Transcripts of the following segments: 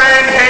in here?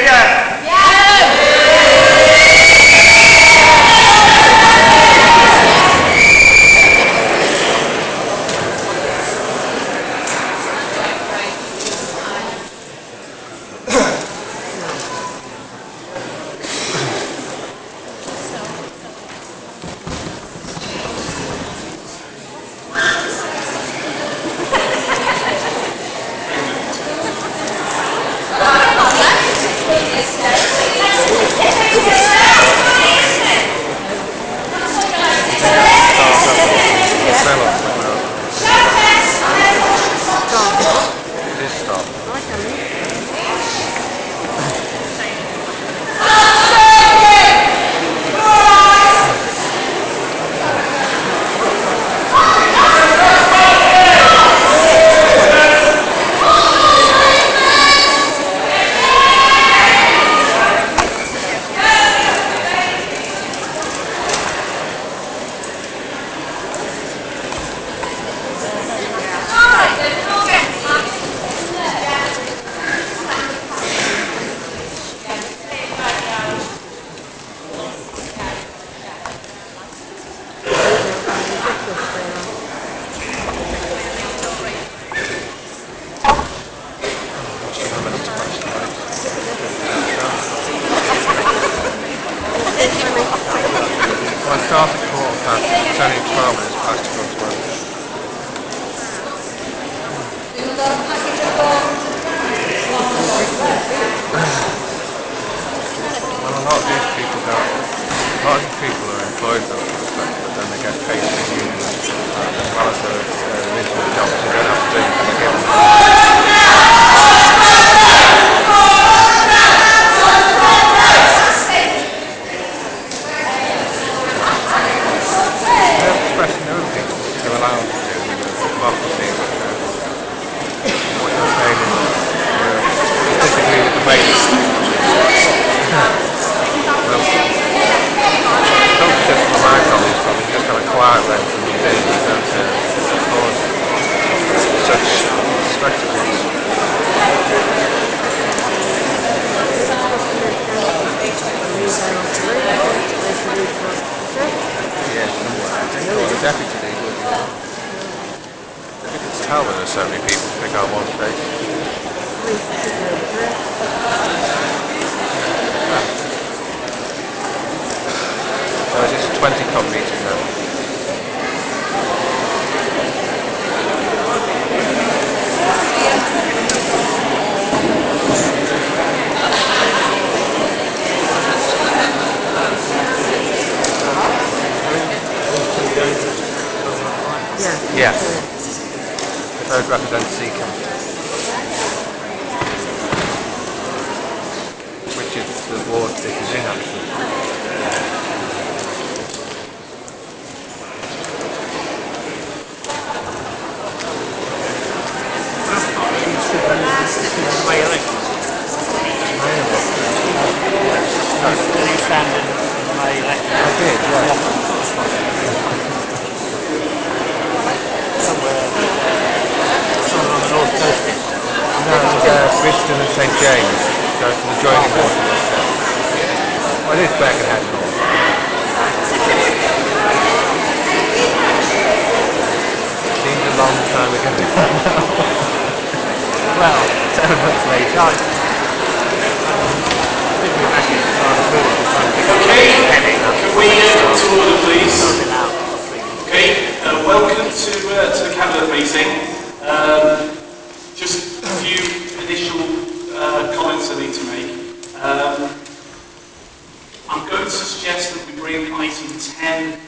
I'm going to suggest that we bring item 10,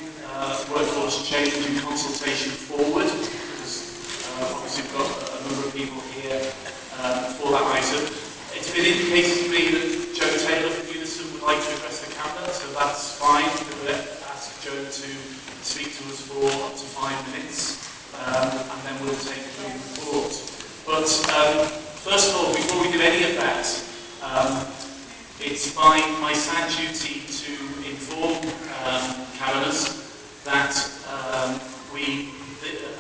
workforce change and consultation forward, because obviously we've got a number of people here for that item. It's been indicated to me that Joe Taylor from UNISON would like to address the cabinet, so that's fine. We'll ask Joe to speak to us for up to 5 minutes, and then we'll take it moving forward. But first of all, before we do any of that, it's my sad duty to inform Cabinet that we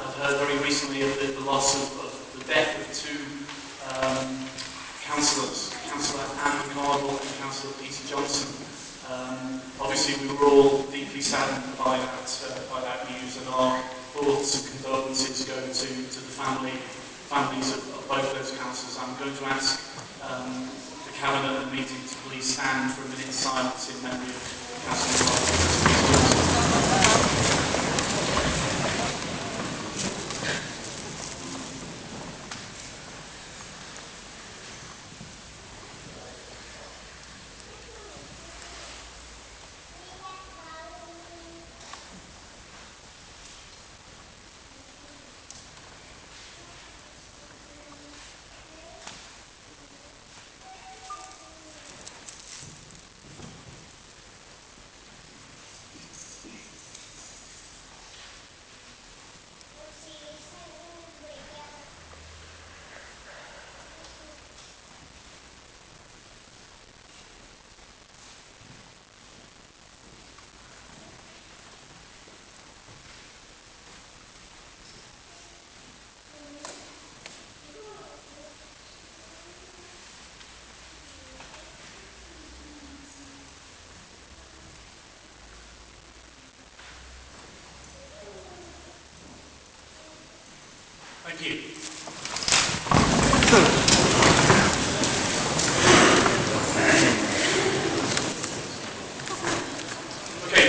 have heard very recently of the loss of the death of 2 councillors, Councillor McArdle and Councillor Peter Johnson. Obviously, we were all deeply saddened by that news, and our thoughts and condolences go to the families of both those councillors. I'm going to ask the Cabinet and the meeting to please stand for a minute's silence in memory of Councillor McArdle. Thank you. Okay,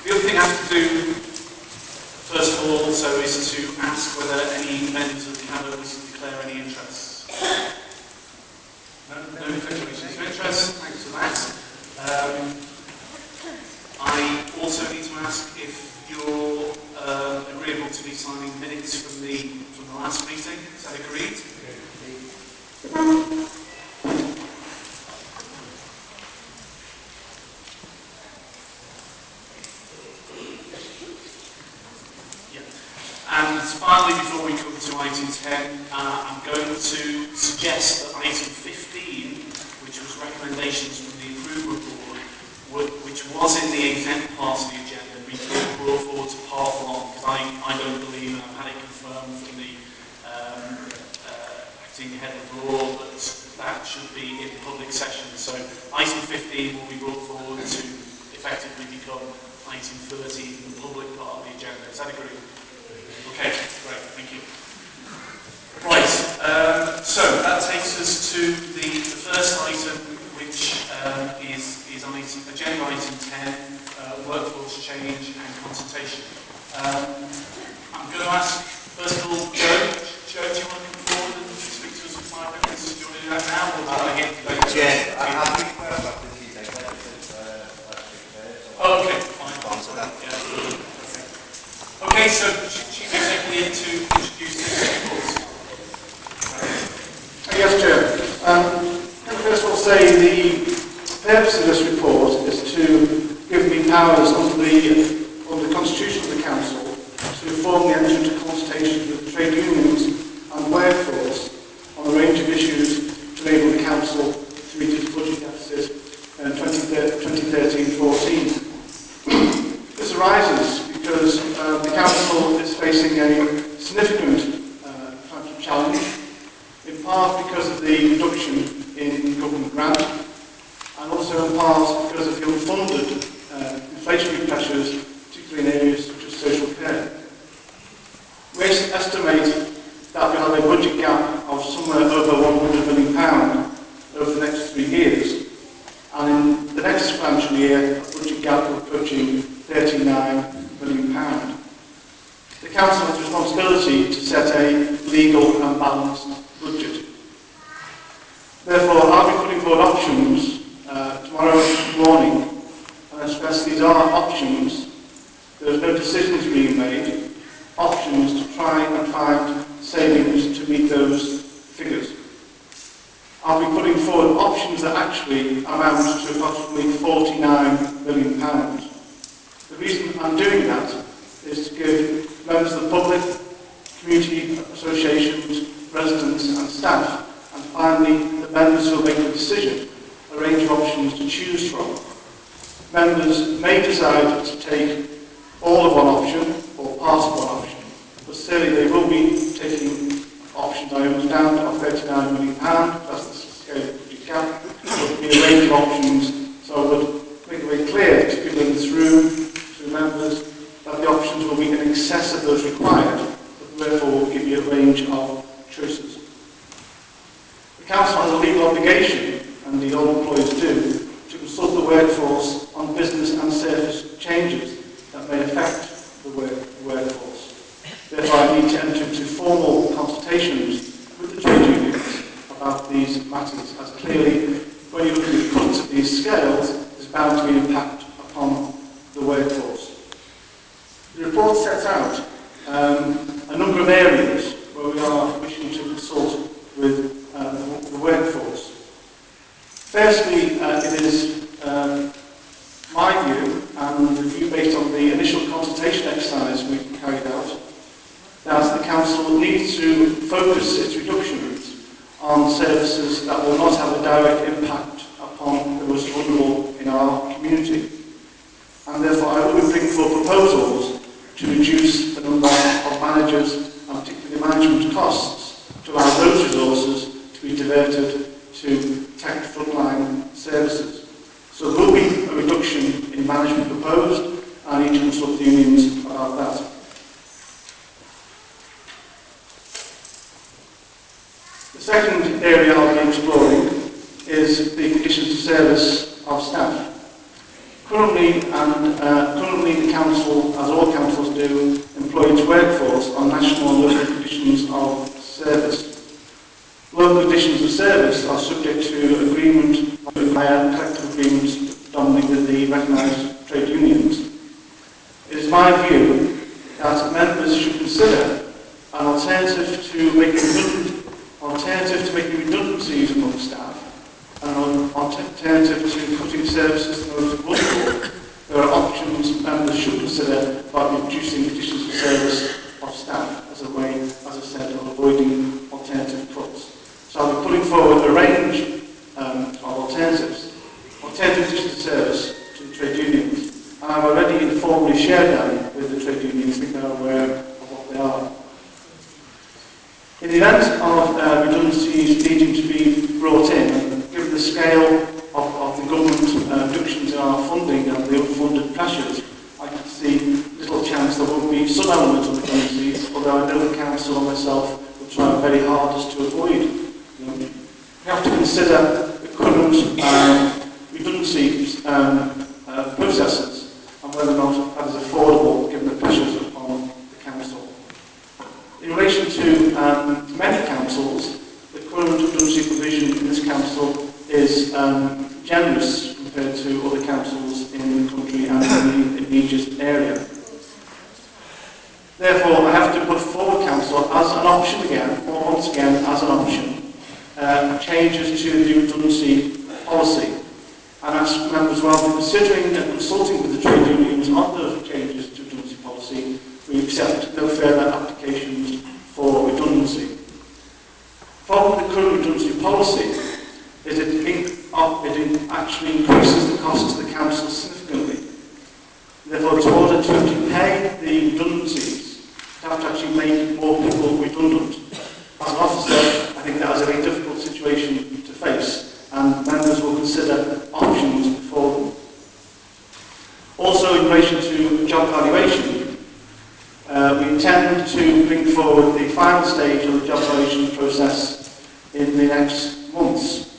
the other thing I have to do, first of all, also is to ask whether any members of the Cabinet wish to declare any interests. No declarations of interest, thanks for that. I also need to ask if you're agreeable to be signing minutes from the last meeting. Is that agreed? Yeah. And finally, before we come to item 10, I'm going to suggest that item 15, which was recommendations from the approval board, which was in the exempt part of the agenda, be brought forward to part 1, because I don't believe, and I've had it confirmed from the acting head of law, that should be in public session. So item 15 will be brought forward to effectively become item 13 in the public part of the agenda. Is that agreed? Okay, great, thank you. Right, so that takes us to the first item, which is on agenda item 10, workforce change and consultation. I'm going to ask, first of all, Joe, do you want to come forward and speak to us for 5 minutes? Do you want to do that now, or do you want to get later? Yeah, I'll be first after the key take. Oh, okay, fine. Yeah. Okay, so Chief Executive to introduce this report. Yes, Chair. Let me first of all say the purpose of this report is to give me powers under the Constitution of the Council to formally enter into consultations with trade unions and workforce on a range of issues to enable the Council to meet its budget deficit in 2013-14. This arises because the Council is facing a significant financial challenge, in part because of the reduction in government grant, and also in part because of the unfunded inflationary pressures, particularly in areas such as social care. We estimate that we have a budget gap of somewhere over £100 million over the next 3 years, and in the next financial year, a budget gap of approaching £39 million. The Council has responsibility to set a legal and balanced budget. Therefore, I'll be putting forward options tomorrow morning, and I stress these are options. There is no decisions being made, options to try and find savings to meet those figures. I'll be putting forward options that actually amount to approximately £49 million. The reason I'm doing that is to give members of the public, community associations, residents and staff, and finally the members who will make the decision, a range of options to choose from. Members may decide to take all of one option or part of one option, but certainly they will be taking options options I understand of £39 million, that's the scale of the budget gap. There would be a range of options, so I would make it very clear to people in this room, to members, that the options will be in excess of those required, but therefore will give you a range of choices. The Council has a legal obligation, and the all employees do, to consult the workforce on business and service changes that may affect the workforce. Therefore, I need to enter into formal consultations with the trade unions about these matters, as clearly, when you look at the cuts of these scales, there's bound to be an impact upon the workforce. The report sets out a number of areas where we are wishing to consult with the workforce. Firstly, it is my view, and the view based on the initial consultation exercise we carried out, that the Council needs to focus its reductions on services that will not have a direct impact upon the most vulnerable in our community. And therefore I will bring forward proposals to reduce the number of managers and particularly management costs to allow those resources to be diverted to tech frontline services. So there will be a reduction in management proposed, and I need to consult the unions about that. The second area I'll be exploring is the conditions of service of staff. Currently, the Council, as all councils do, employ its workforce on national and local conditions of service. Local conditions of service are subject to agreement via collective agreements predominantly with the recognised trade unions. It is my view that members should consider an alternative to making redundancies among staff, and an alternative to cutting services to those vulnerable. There are options members should consider about reducing conditions of service of staff as a way, as I said, of avoiding alternative cuts. So I'll be putting forward a range of alternative conditions of service to the trade unions, and I've already informally shared them with the trade unions. I think they're aware of what they are. In the event of redundancies needing to be brought in, and given the scale of the government reductions in our funding and the unfunded pressures, I can see little chance there will be some element of redundancies, although I know the Council and myself will try very hardest to avoid them. We have to consider the current redundancy processes and whether or not that is affordable given the pressures upon the Council. In relation to many councils, the current redundancy provision in this council is generous compared to other councils in the country and in the immediate area. Therefore, I have to put forward council as an option again, or once again as an option, changes to the redundancy policy. And ask members, while we're considering and consulting with the trade unions on those changes to redundancy policy, we accept no further applications for redundancy. The problem with the current redundancy policy is it actually increases the cost to the council significantly. Therefore, in order to pay the redundancies, you have to actually make more people redundant. As an officer, I think that is a very difficult situation to face, and members will consider options before them. Also, in relation to job valuation, we intend to bring forward the final stage of the job valuation process in the next months.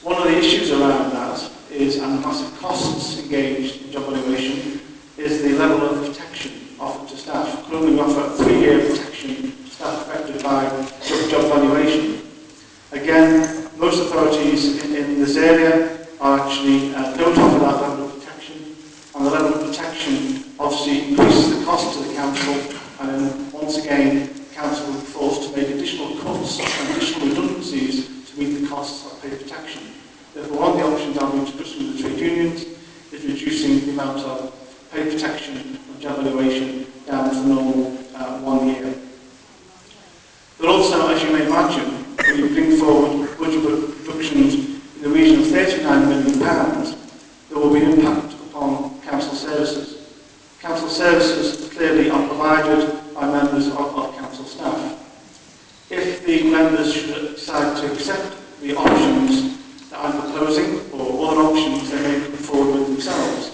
One of the issues around that is, and massive costs engaged in job valuation, is the level of protection offered to staff. Currently we offer a 3-year protection to staff affected by job valuation. Again, most authorities in this area are actually don't offer that level of protection, and the level of protection obviously increases the cost to the council, and then once again the council will be forced to make additional cuts and additional redundancies to meet the costs of pay protection. Therefore, one of the options I'll be discussing with the trade unions is reducing the amount of pay protection and job valuation down to the normal 1 year. But also, as you may imagine, when you bring forward budget reductions in the region of £39 million, there will be an impact upon council services. Council services clearly are provided by members of council staff. If the options that I'm proposing, or other options they may put forward with themselves.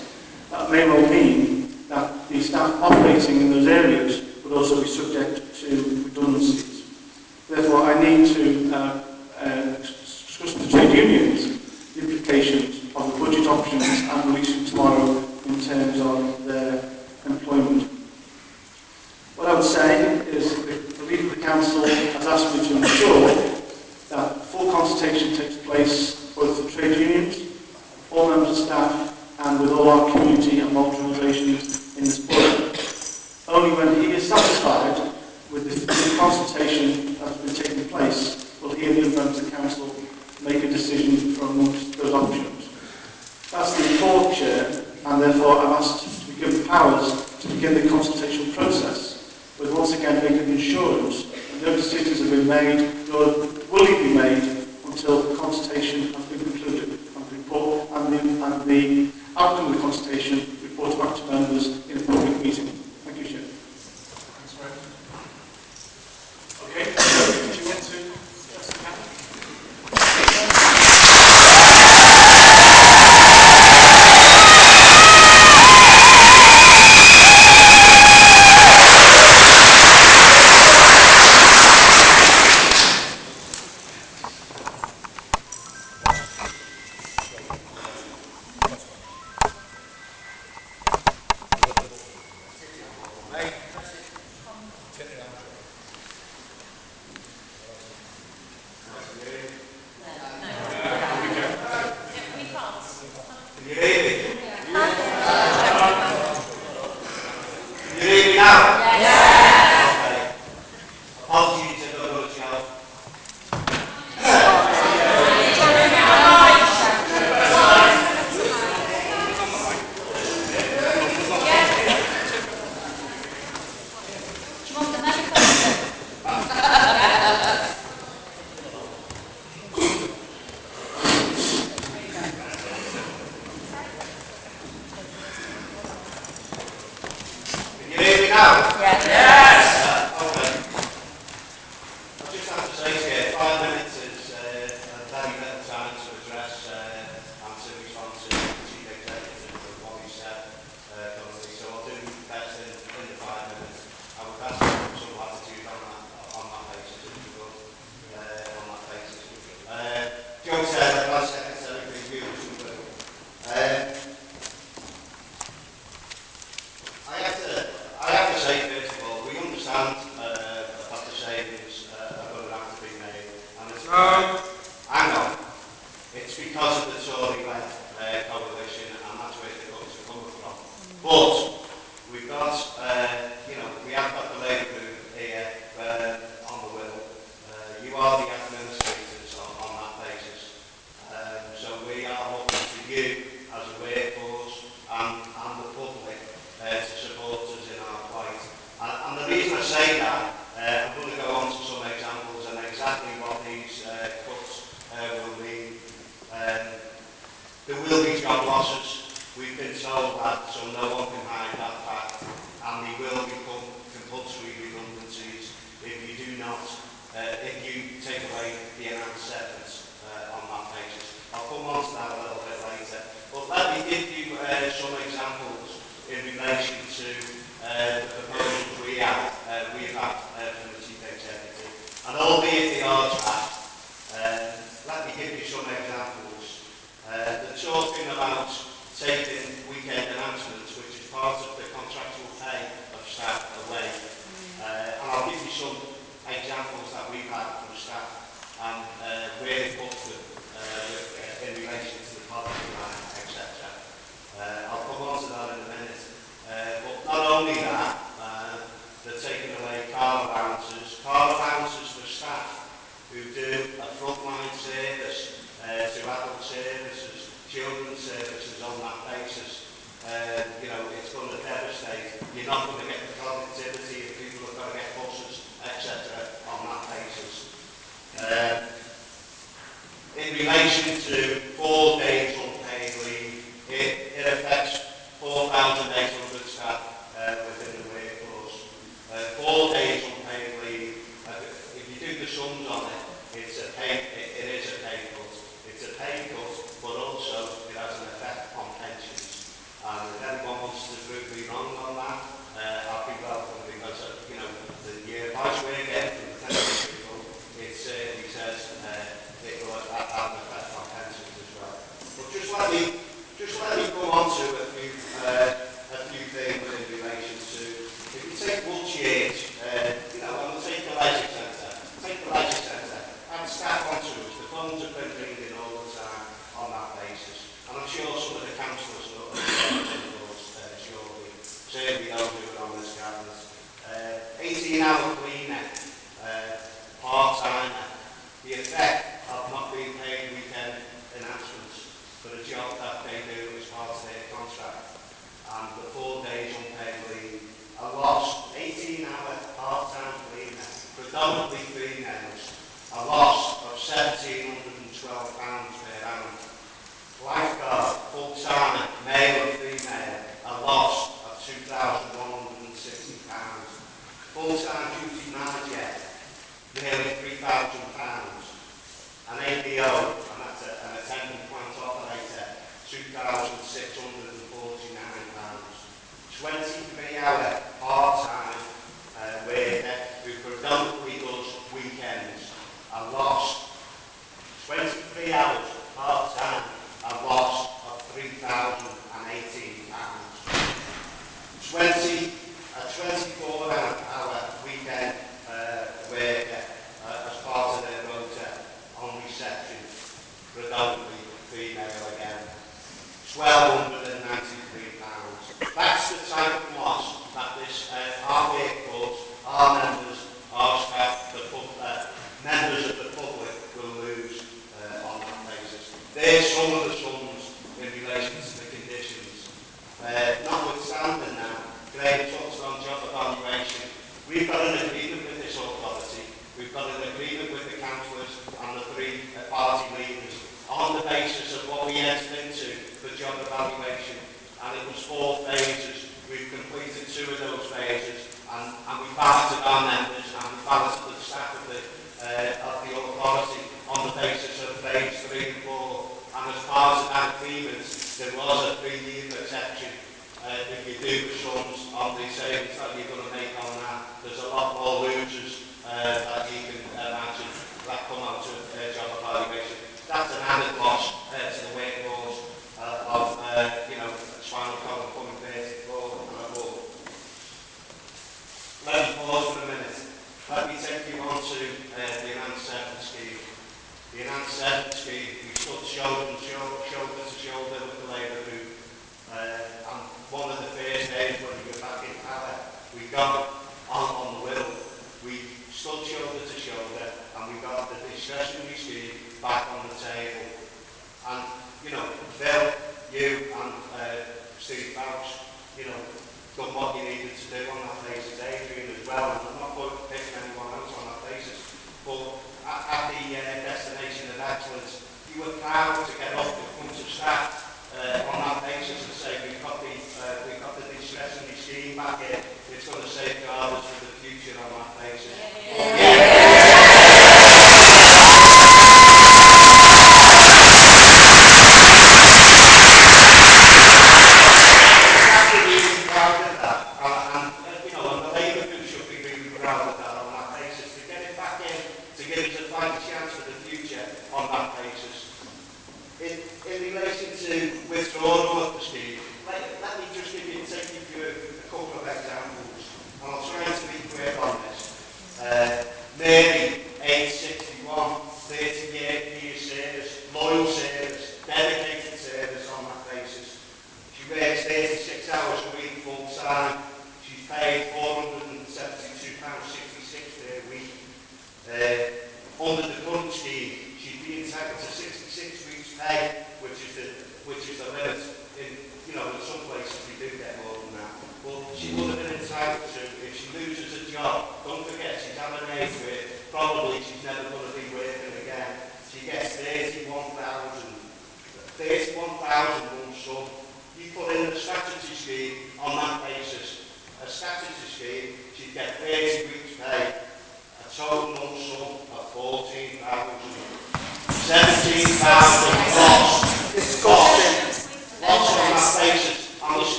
That may well mean that the staff operating in those areas would also be subject to redundancies. Therefore, I need to discuss with the trade unions the implications of the budget options I'm releasing tomorrow in terms of their employment. What I would say is the leader of the council has asked me to ensure that full consultation takes place both with trade unions, all members of staff, and with all our community and organisations in this borough. Only when he is satisfied with the consultation that has been taking place will he and the members of the council make a decision from amongst those options. That's the report, Chair, and therefore I'm asked to be given powers to begin the consultation process, with once again making assurance that no decisions have been made, nor will it be made until the consultation has been concluded and the outcome of the consultation reported back to members in a public meeting. Thank you, Chair. Thanks, Greg. Okay, do you want to address the panel? If you do the sums on it, it is a pay cut. for a job that they do as part of their contract. And the 4 days unpaid leave, a loss, 18-hour part-time cleaner, predominantly females, a loss of £1,712 per annum. Lifeguard, full-time, male or female, a loss of £2,160. Full-time duty manager, nearly £3,000. An APO, and that's an attendant point operator, £2,649. 23-hour part-time worker who predominantly does weekends, a loss. 23 hours part-time, a loss of £3,018. A 24-hour weekend worker as part of their rota on reception, predominantly female again, £1,293. That's the type of loss that this our workforce, our members, our staff, members of the public will lose on that basis. There's some of the sums in relation to the conditions. Notwithstanding that, Graham touched on job evaluation. We've got an agreement with this authority. We've got an agreement with the councillors and the 3 party leaders on the basis of what we entered into for job evaluation. And it was 4 phases. We've completed 2 of those phases, and we balloted our members and we balloted the staff of the authority on the basis of phase 3 and 4. And as part of that agreement, there was a 3-year exception. If you do the sums on the savings that you're going to make on that, there's a lot more losers that you can imagine that come out of job evaluation. That's an added loss to the workforce of spinal column coming 34 and above. Let me pause for a minute. Let me take you on to the enhanced settlement scheme. The enhanced settlement scheme, we stood shoulder to shoulder with the Labour group. And one of the first days when we were back in power, we got on the Wirral. We stood shoulder to shoulder and we got the discretionary scheme back on the table. And, Phil, you and Steve Bowes, done what you needed to do on that basis, Adrian as well, and I'm not going to pick anyone else on that basis, but at the destination of excellence, you were proud to get up in front of staff on that basis and say we've got the discretionary scheme back in, it's going to safeguard us for the future on that basis.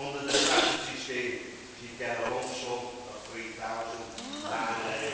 Under the statutory scheme, you get a lump sum of £3,983.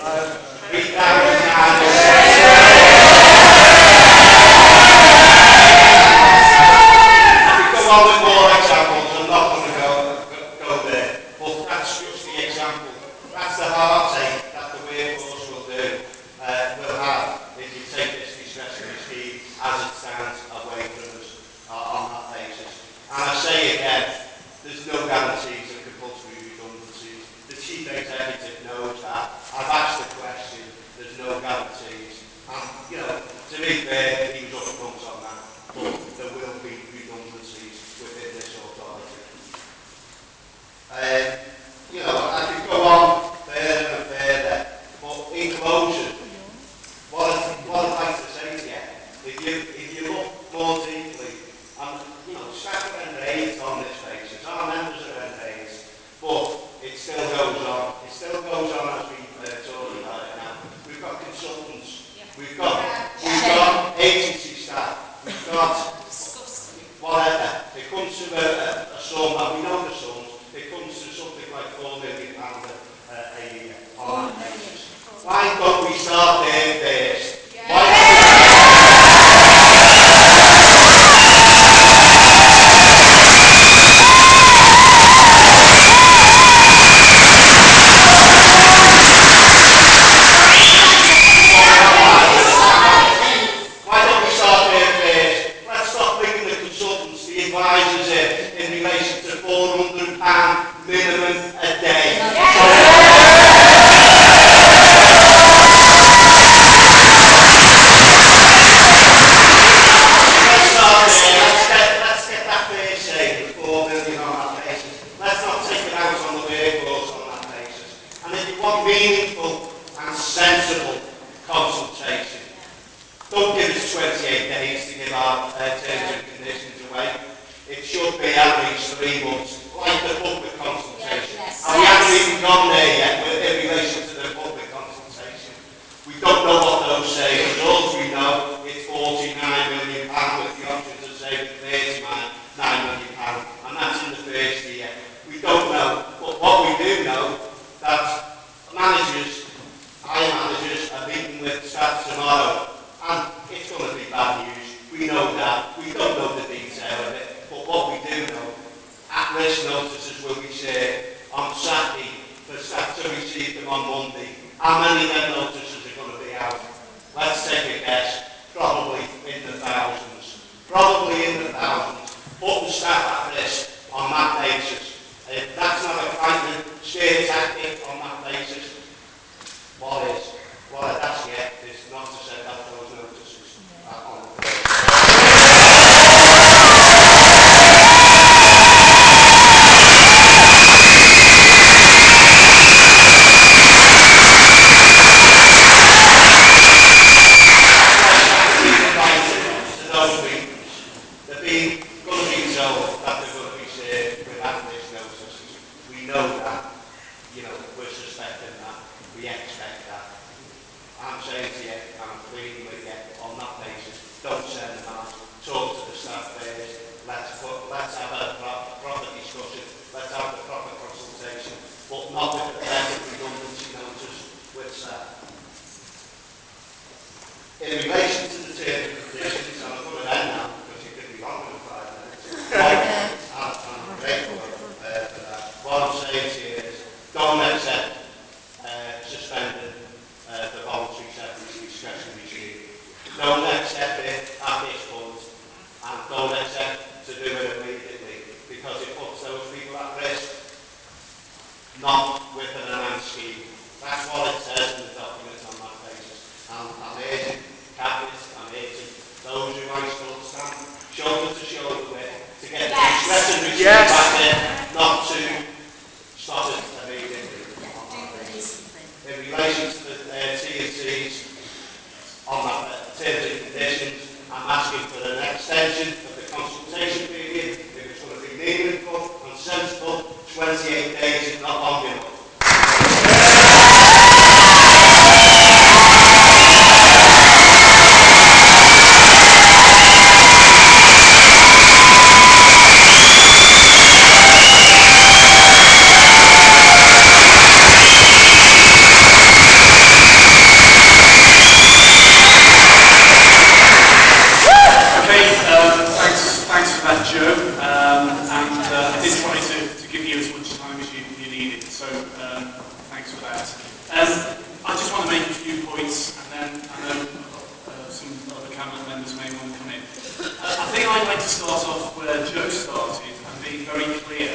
like to start off where Joe started and being very clear.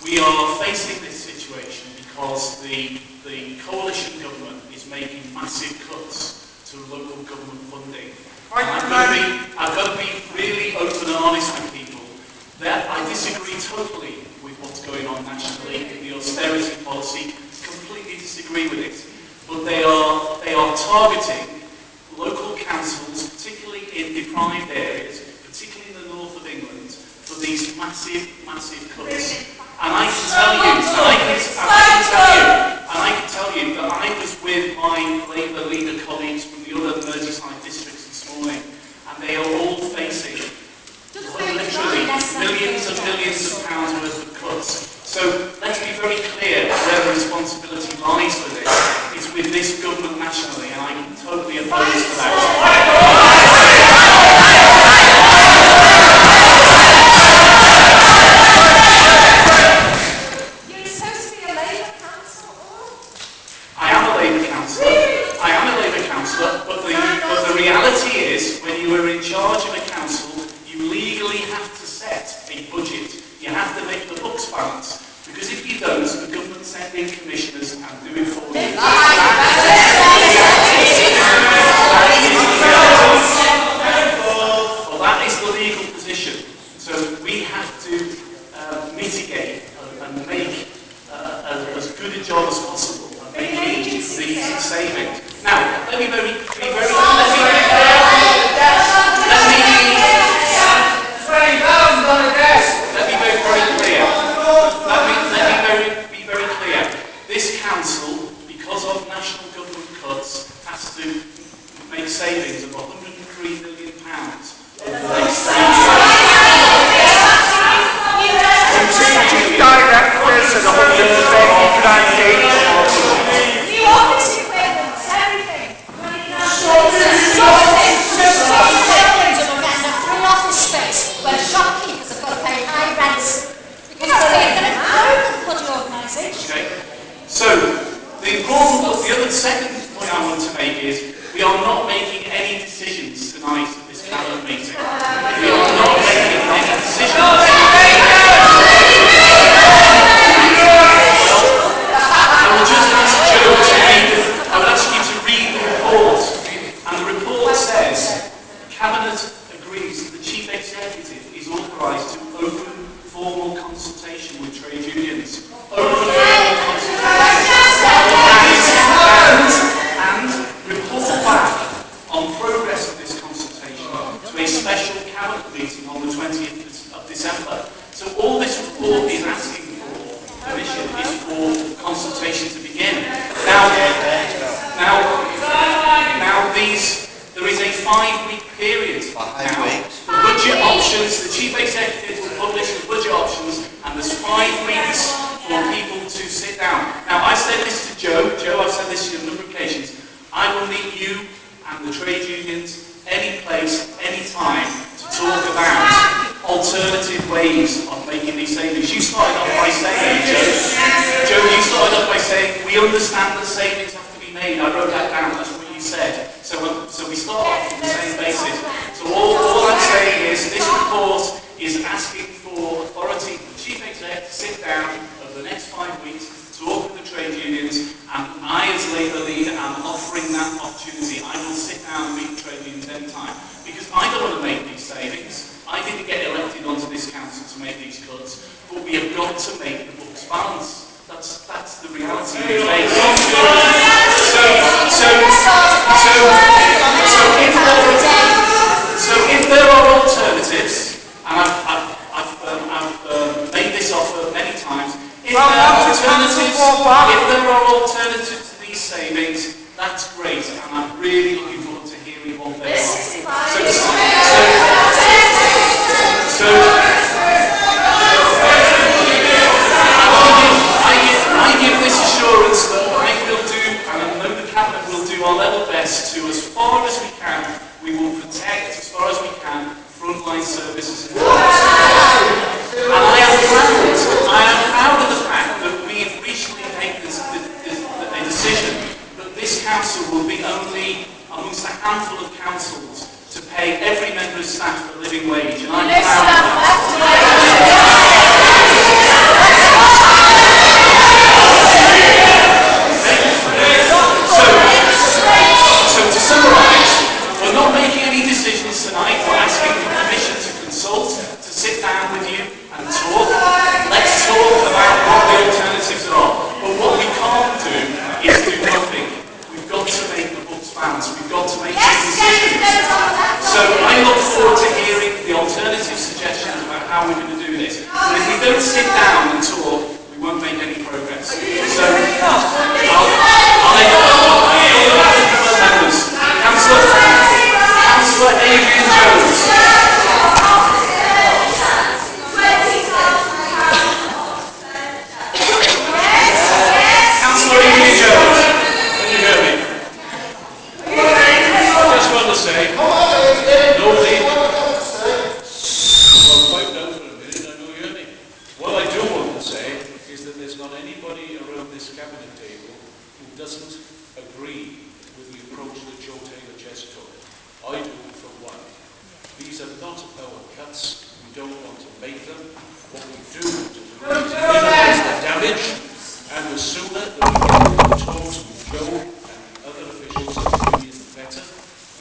We are facing this situation because the coalition government is making massive cuts to local government funding. I've got to be really open and honest with people. That I disagree totally with what's going on nationally, the austerity policy. Completely disagree with it. But they are targeting local councils, particularly in deprived areas, particularly in the north of England, for these massive cuts. And I can tell you that I was with my Labour leader colleagues from the other Merseyside districts this morning, and they are all facing literally millions and millions of pounds worth of cuts. So let's be very clear where the responsibility lies for this. It's with this government nationally, and I can totally oppose to that. Council will be only amongst a handful of councils to pay every member of staff a living wage, and I'm proud of that. So to summarise, we're not making any decisions tonight. We're asking the Commission to consult, to sit down with you and talk. Let's talk about what the alternatives are. But what we can't do is do nothing. We've got to make the books balance. We've got to make some decisions. So I look forward to hearing the alternative suggestions about how we're going to do this. But if we don't sit down and talk, we won't make any progress. So I'll make members. Councillor Adrian Jones. Councillor Adrian Jones. Can you hear me? I just want to say, nobody. Well, quiet down for a minute, I know you hear me. What I do want to say is that there's not anybody around this cabinet table who doesn't agree with the approach that Joe Taylor just took. I do, for one. These are not our cuts. We don't want to make them. What we do want to do is minimize the damage, and the sooner that we get the talks with Joe and the other officials of the union, the better.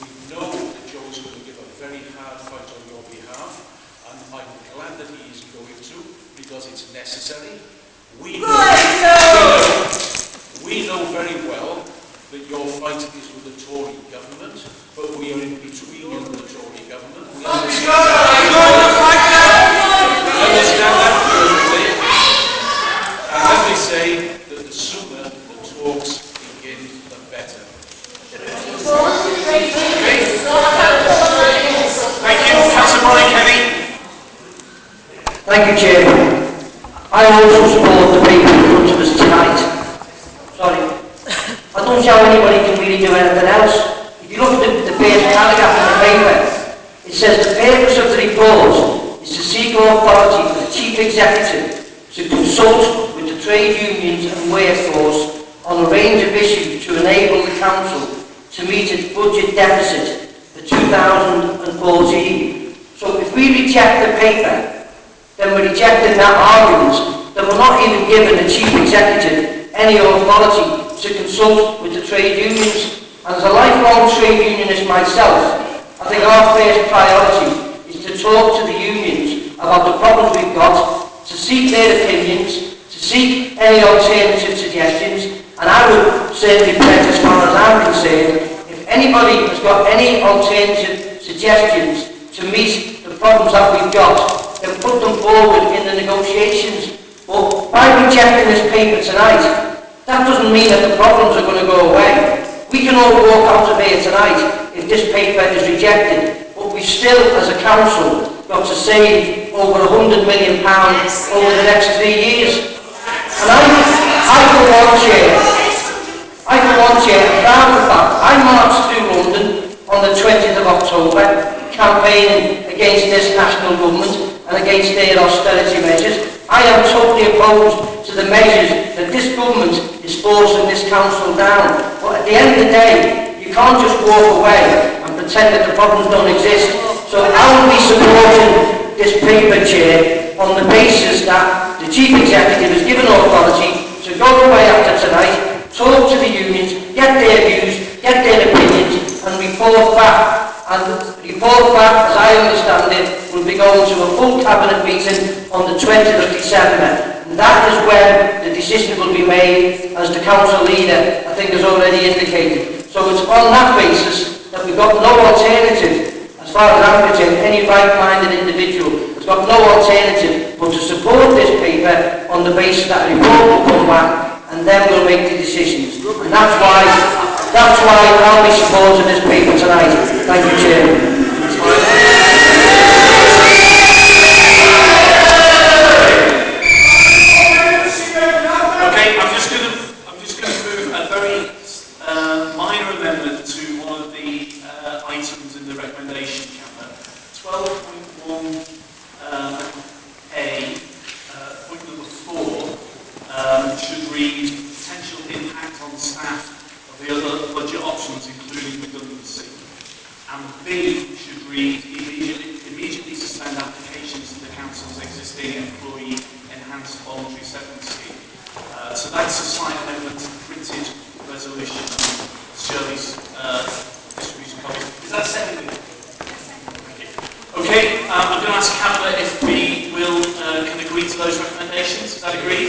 We know that Joe's going to give a very hard fight on your behalf, and I'm glad that he is going to, because it's necessary. We know very well that your fight is with the Tory government, but we are in between you and the Tory government. We understand that perfectly. And let me say that the sooner the talks begin, the better. Okay. Thank you. Councillor Kenny. Thank you, Chairman. I also support the paper in front of us tonight. Sorry. I don't see how anybody can really do anything else. If you look at the first paragraph in the paper, it says the purpose of the report is to seek authority for the Chief Executive to consult with the trade unions and workforce on a range of issues to enable the Council to meet its budget deficit for 2014. So if we reject the paper, then we're rejecting that argument that we're not even giving the Chief Executive any authority to consult with the trade unions. And as a lifelong trade unionist myself, I think our first priority is to talk to the unions about the problems we've got, to seek their opinions, to seek any alternative suggestions, and I would certainly pledge, as far as I'm concerned, if anybody has got any alternative suggestions to meet the problems that we've got, then put them forward in the negotiations. But by rejecting this paper tonight, that doesn't mean that the problems are going to go away. We can all walk out of here tonight if this paper is rejected, but we still, as a council, got to save over £100 million over the next 3 years. And I for one, Chair, proud of the fact I marched through London on the 20th of October, campaigning against this national government and against their austerity measures. I am totally opposed to the measures that this government is forcing this council down. But at the end of the day, you can't just walk away and pretend that the problems don't exist. So I will be supporting this paper, Chair, on the basis that the Chief Executive is given authority to go away after tonight, talk to the unions, get their views, get their opinions, and report back. And the report back, as I understand it, will be going to a full cabinet meeting on the 20th of December. And that is when the decision will be made, as the council leader, I think, has already indicated. So it's on that basis that we've got no alternative, as far as I'm concerned, any right-minded individual has got no alternative but to support this paper on the basis that a report will come back, and then we'll make the decisions. And that's why I'll be supporting this paper tonight. Thank you, Chair. Okay, I'm just going to move a very minor amendment to one of the items in the recommendation, Councillor. 12.1A, point number 4, should read potential impact on staff of the other budget options, including redundancy. and B should read immediately suspend applications to the council's existing employee enhanced voluntary severance scheme. So that's a slight amendment to the printed resolution. Shirley's distribution copy. Is that seconded? Okay, I'm going to ask Councillor if we will can agree to those recommendations. Is that agreed?